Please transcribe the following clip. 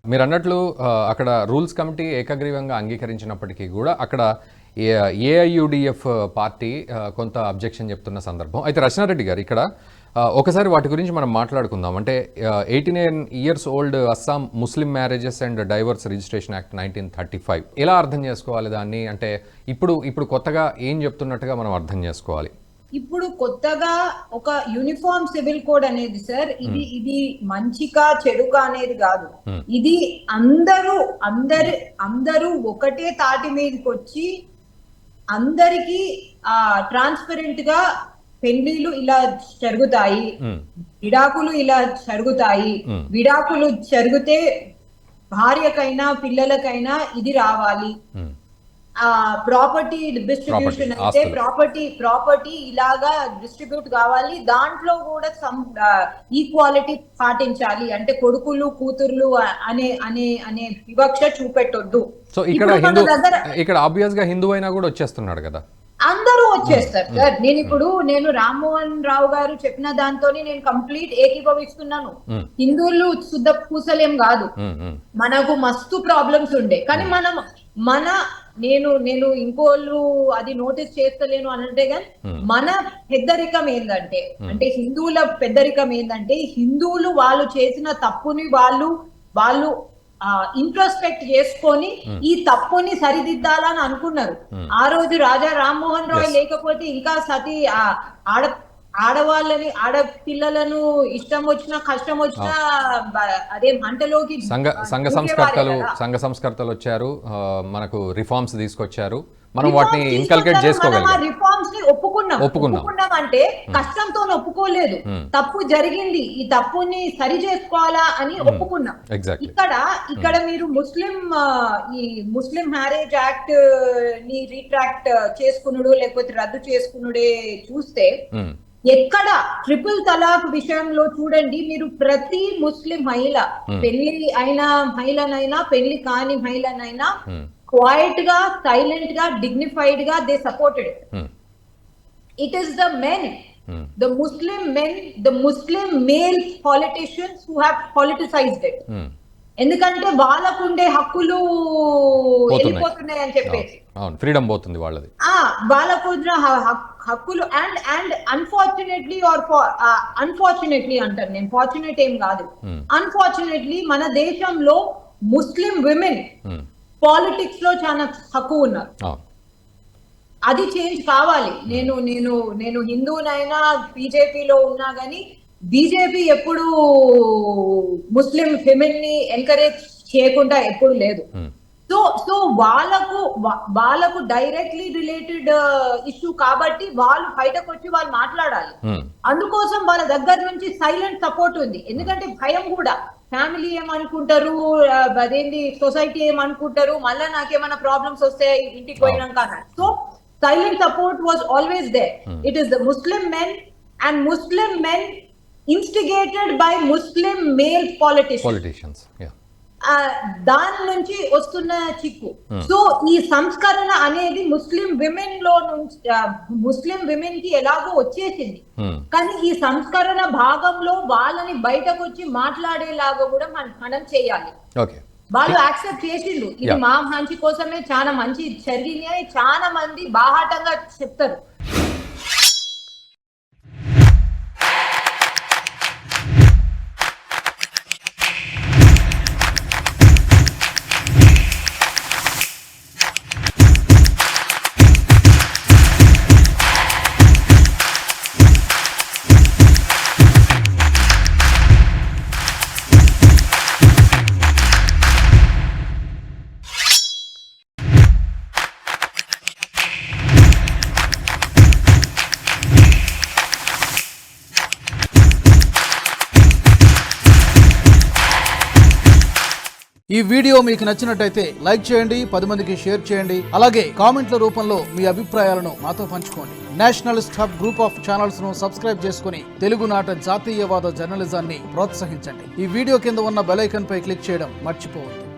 మీరు అన్నట్లు అక్కడ రూల్స్ కమిటీ ఏకగ్రీవంగా అంగీకరించినప్పటికీ కూడా అక్కడ ఏఐయుడిఎఫ్ పార్టీ కొంత అబ్జెక్షన్ చెప్తున్న సందర్భం. అయితే రచనారెడ్డి గారు ఇక్కడ ఒకసారి వాటి గురించి మనం మాట్లాడుకుందాం. అంటే 89 years old Assam Muslim marriages and diverse registration act 1935 ఎలా అర్థం చేసుకోవాలి దాన్ని? అంటే ఇప్పుడు కొత్తగా ఏం చెప్తున్నట్టుగా మనం అర్థం చేసుకోవాలి? ఇప్పుడు కొత్తగా ఒక యూనిఫామ్ సివిల్ కోడ్ అనేది సార్, ఇది మంచిగా చెడుగా అనేది కాదు. ఇది అందరూ ఒకటే తాటి మీదకి వచ్చి అందరికి ట్రాన్స్పరెంట్ గా పెళ్లిళ్ళు ఇలా జరుగుతాయి, విడాకులు ఇలా జరుగుతాయి. విడాకులు జరిగితే భార్యకైనా పిల్లలకైనా ఇది రావాలి. ప్రాపర్టీ డిస్ట్రిబ్యూషన్ అయితే ప్రాపర్టీ ఇలాగా డిస్ట్రిబ్యూట్ కావాలి. దాంట్లో కూడా ఈక్వాలిటీ పాటించాలి. అంటే కొడుకులు కూతుర్లు అనే వివక్ష చూపెట్టొద్దు. సో ఇక్కడ ఆబ్వియస్ గా హిందూ అయినా కూడా వచ్చేస్తున్నాడు కదా, అందరూ వచ్చేస్తారు సార్. నేను రామ్మోహన్ రావు గారు చెప్పిన దాంతోనే నేను కంప్లీట్ ఏకీభవిస్తున్నాను. హిందువులు శుద్ధ పూసలేం కాదు, మనకు మస్తు ప్రాబ్లమ్స్ ఉండే. కానీ నేను ఇంకోళ్ళు అది నోటీస్ చేస్తలేను అనంటే గాని మన పెద్దరికం ఏంటంటే, అంటే హిందువుల పెద్దరికం ఏంటంటే, హిందువులు వాళ్ళు చేసిన తప్పుని వాళ్ళు ఇంట్రోస్పెక్ట్ చేసుకొని ఈ తప్పుని సరిదిద్దాలని అనుకున్నారు. ఆ రోజు రాజా రామ్మోహన్ రాయ్ లేకపోతే ఇంకా సతీ ఆడవాళ్ళని ఆడపిల్లలను ఇష్టం వచ్చినా కష్టం వచ్చినా అదే మంటలోకి సంఘ సంస్కర్తలు వచ్చారు, మనకు రిఫార్మ్స్ తీసుకొచ్చారు. మనం వాటిని ఇన్కల్కేట్ చేసుకోగలిగాం. రిఫార్మ్స్ ని ఒప్పుకున్నాం అంటే కష్టంతో ఒప్పుకోలేదు. తప్పు జరిగింది, ఈ తప్పుని సరి చేసుకోవాలా అని ఒప్పుకున్నాం. ఇక్కడ మీరు ఈ ముస్లిం మ్యారేజ్ యాక్ట్ ని రీట్రాక్ట్ చేసుకున్నాడు లేకపోతే రద్దు చేసుకున్నాడే చూస్తే, ఎక్కడ ట్రిపుల్ తలాక్ విషయంలో చూడండి మీరు, ప్రతి ముస్లిం మహిళ, పెళ్లి అయిన మహిళనైనా పెళ్లి కాని మహిళనైనా క్వైట్ గా, సైలెంట్ గా, డిగ్నిఫైడ్ గా they supported. It is the men, the Muslim male politicians who have politicized it. ఎందుకంటే వాళ్ళకుండే హక్కులు వెళ్ళిపోతున్నాయి అని చెప్పేసి, ఫ్రీడమ్ పోతుంది వాళ్ళది, వాళ్ళకున్న హక్కులు. అండ్ అన్ఫార్చునేట్లీ అంటారు, నేను ఫార్చునేట్ ఏం కాదు, అన్ఫార్చునేట్లీ మన దేశంలో ముస్లిం విమెన్ పాలిటిక్స్ లో చాలా తక్కువ ఉన్నారు. అది చేంజ్ కావాలి. నేను హిందూనైనా బీజేపీలో ఉన్నా గానీ బీజేపీ ఎప్పుడు ముస్లిం విమెన్ ని ఎంకరేజ్ చేయకుండా ఎప్పుడు లేదు. సో వాళ్ళకు డైరెక్ట్లీ రిలేటెడ్ ఇష్యూ కాబట్టి వాళ్ళు బయటకు వచ్చి వాళ్ళు మాట్లాడాలి. అందుకోసం వాళ్ళ దగ్గర నుంచి సైలెంట్ సపోర్ట్ ఉంది. ఎందుకంటే భయం కూడా, ఫ్యామిలీ ఏమనుకుంటారు, అదేంటి సొసైటీ ఏమనుకుంటారు, మళ్ళా నాకేమైనా ప్రాబ్లమ్స్ వస్తే ఇంటికి పోయినాక. So silent support was always there. It is the Muslim men and Muslim men instigated by Muslim male politicians. దాని నుంచి వస్తున్న చిక్కు. సో ఈ సంస్కరణ అనేది ముస్లిం విమెన్ లో నుంచి, ముస్లిం విమెన్ కి ఎలాగో వచ్చేసింది, కానీ ఈ సంస్కరణ భాగంలో వాళ్ళని బయటకు వచ్చి మాట్లాడేలాగా కూడా మనం చేయాలి. వాళ్ళు యాక్సెప్ట్ చేసిండు, ఇది మా మంచి కోసమే, చాలా మంచి జరిగింది అని చాలా మంది బాహాటంగా చెప్తారు. ఈ వీడియో మీకు నచ్చినట్టయితే లైక్ చేయండి, 10 మందికి షేర్ చేయండి. అలాగే కామెంట్ల రూపంలో మీ అభిప్రాయాలను మాతో పంచుకోండి. Nationalist hub group of channels ను సబ్స్క్రైబ్ చేసుకుని తెలుగునాట జాతీయవాద జర్నలిజాన్ని ప్రోత్సహించండి. ఈ వీడియో కింద ఉన్న బెల్ ఐకాన్ పై క్లిక్ చేయడం మర్చిపోవద్దు.